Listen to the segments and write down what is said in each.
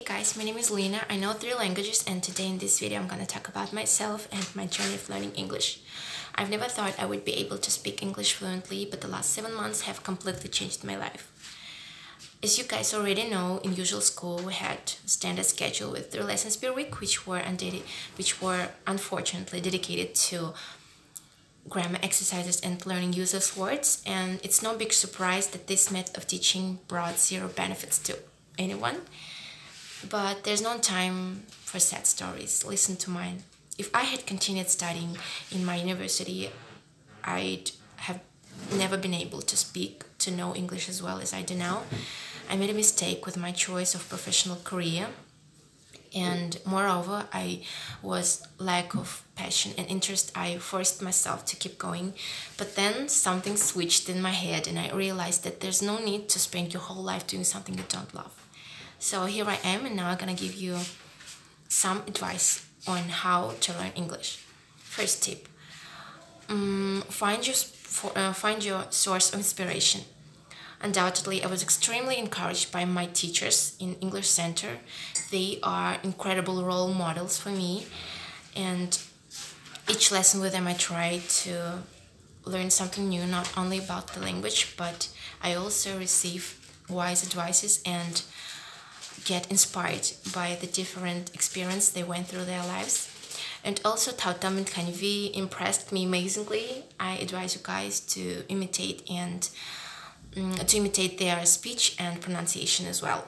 Hey guys, my name is Hilena. I know 3 languages, and today in this video I'm gonna talk about myself and my journey of learning English. I've never thought I would be able to speak English fluently, but the last 7 months have completely changed my life. As you guys already know, in usual school we had standard schedule with 3 lessons per week, which were unfortunately dedicated to grammar exercises and learning useless words, and it's no big surprise that this method of teaching brought zero benefits to anyone. But there's no time for sad stories. Listen to mine. If I had continued studying in my university, I'd have never been able to speak, to know English as well as I do now. I made a mistake with my choice of professional career, and moreover, I was lack of passion and interest. I forced myself to keep going, but then something switched in my head and I realized that there's no need to spend your whole life doing something you don't love. So here I am, and now I'm gonna give you some advice on how to learn English. First tip: find your source of inspiration. Undoubtedly, I was extremely encouraged by my teachers in English Center. They are incredible role models for me, and each lesson with them I try to learn something new, not only about the language, but I also receive wise advices and get inspired by the different experience they went through their lives. And also Tautam and Kanvi impressed me amazingly. I advise you guys to imitate their speech and pronunciation as well.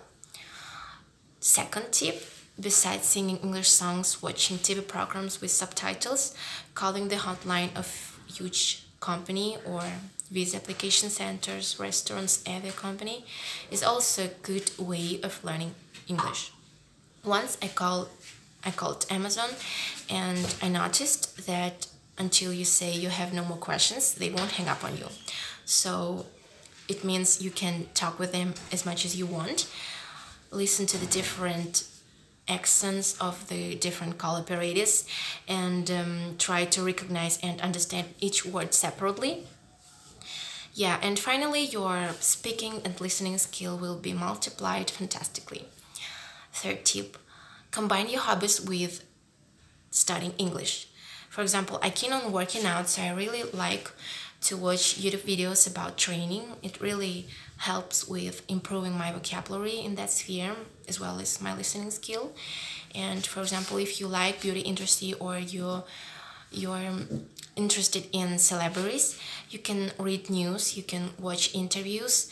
Second tip: besides singing English songs, watching TV programs with subtitles, calling the hotline of huge company or visa application centers, restaurants, aviation company is also a good way of learning English. Once I called Amazon, and I noticed that until you say you have no more questions, they won't hang up on you. So it means you can talk with them as much as you want, listen to the different accents of the different call operators, and try to recognize and understand each word separately. Yeah, and finally your speaking and listening skill will be multiplied fantastically. Third tip: combine your hobbies with studying English. For example, I keen on working out, so I really like to watch YouTube videos about training. It really helps with improving my vocabulary in that sphere, as well as my listening skill. And for example, if you like beauty industry or you're interested in celebrities, you can read news, you can watch interviews,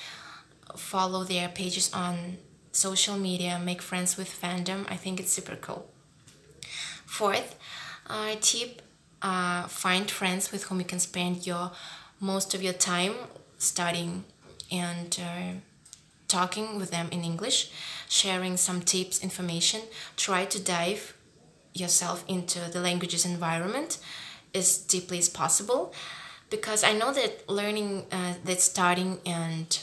follow their pages on social media, make friends with fandom. I think it's super cool. Fourth tip: find friends with whom you can spend most of your time studying and talking with them in English, sharing some tips, information. Try to dive yourself into the language's environment as deeply as possible, because I know that studying and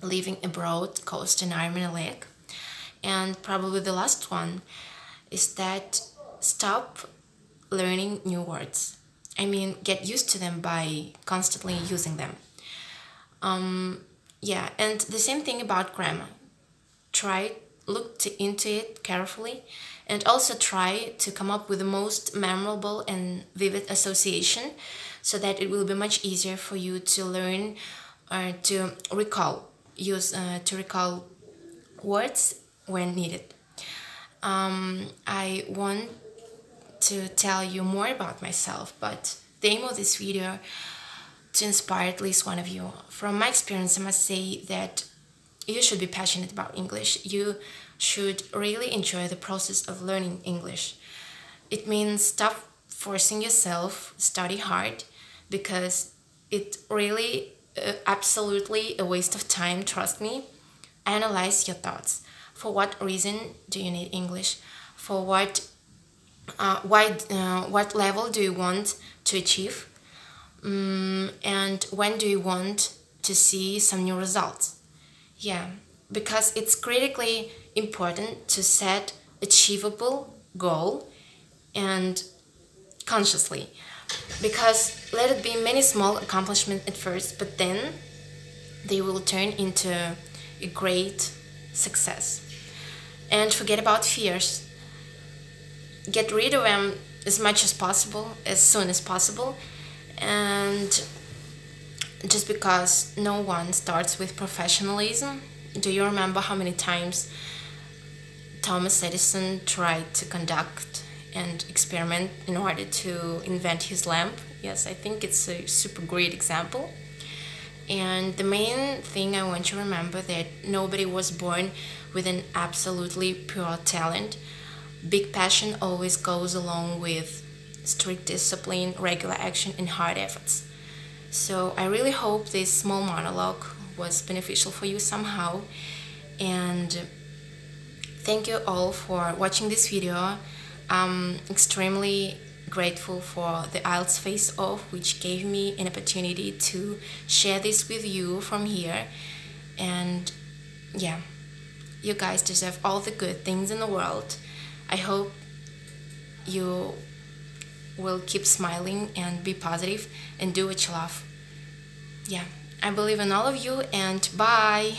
living abroad cost an arm and a leg. And probably the last one is that stop learning new words. I mean, get used to them by constantly using them. Yeah, and the same thing about grammar. Look into it carefully, and also try to come up with the most memorable and vivid association, so that it will be much easier for you to learn or to recall words when needed. I want to tell you more about myself, but the aim of this video to inspire at least one of you. From my experience, I must say that you should be passionate about English. You should really enjoy the process of learning English. It means stop forcing yourself, study hard, because it really absolutely a waste of time, trust me. Analyze your thoughts. For what reason do you need English? For what level do you want to achieve? And when do you want to see some new results? Yeah, because it's critically important to set achievable goal and consciously, because let it be many small accomplishments at first, but then they will turn into a great success. And forget about fears. Get rid of them as much as possible, as soon as possible. And just because no one starts with professionalism, do you remember how many times Thomas Edison tried to conduct and experiment in order to invent his lamp? Yes, I think it's a super great example. And the main thing I want you to remember that nobody was born with an absolutely pure talent. Big passion always goes along with strict discipline, regular action, and hard efforts. So I really hope this small monologue was beneficial for you somehow. And thank you all for watching this video. I'm extremely grateful for the IELTS face-off, which gave me an opportunity to share this with you from here. And yeah, you guys deserve all the good things in the world. I hope you will keep smiling and be positive and do what you love. Yeah, I believe in all of you, and bye.